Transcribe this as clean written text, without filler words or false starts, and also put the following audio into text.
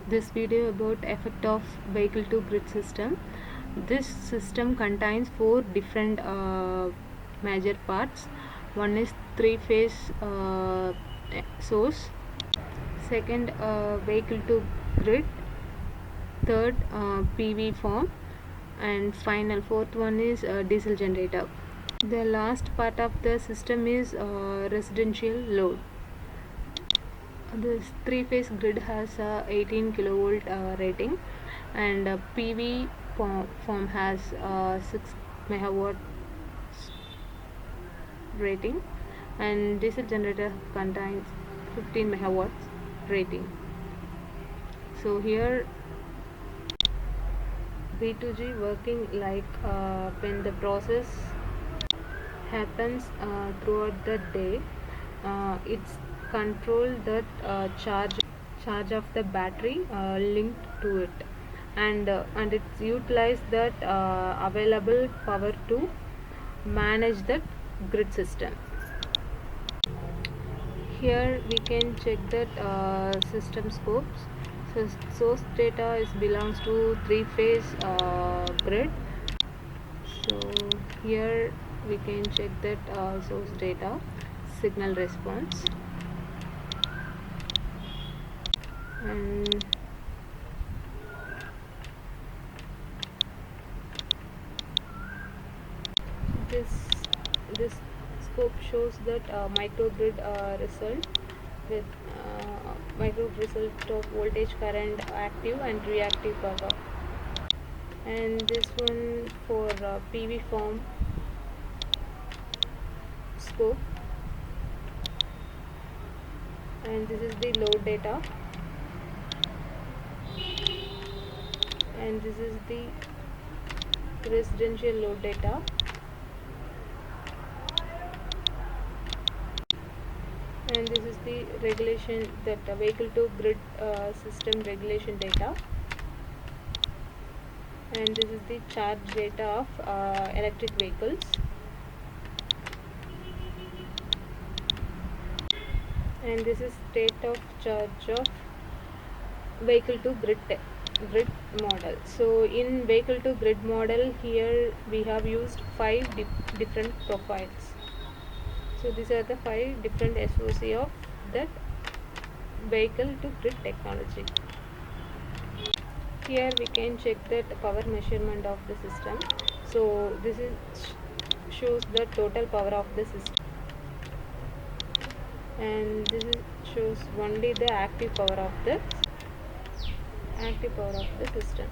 this video about effect of vehicle to grid system. This system contains four different major parts. One is three-phase source, second vehicle to grid, third PV form, and final fourth one is diesel generator. The last part of the system is residential load. This three-phase grid has a 18 kilovolt rating, and PV form has 6 megawatt rating, and diesel generator contains 15 megawatts rating. So here V2G working like when the process happens throughout the day, it's control that charge of the battery linked to it, and it's utilize that available power to manage the grid system. Here we can check that system scopes. So source data belongs to three-phase grid. So here we can check that source data, signal response, and this scope shows that microgrid result with microgrid result of voltage, current, active and reactive power. And this one for PV form scope, and this is the load data, and this is the residential load data, and this is the regulation, that vehicle to grid system regulation data, and this is the charge data of electric vehicles, and this is state of charge of vehicle to grid model. So in vehicle to grid model, here we have used 5 different profiles. So these are the 5 different SOC of that vehicle to grid technology. Here we can check that power measurement of the system. So this shows the total power of the system, and this shows only the active power of the system.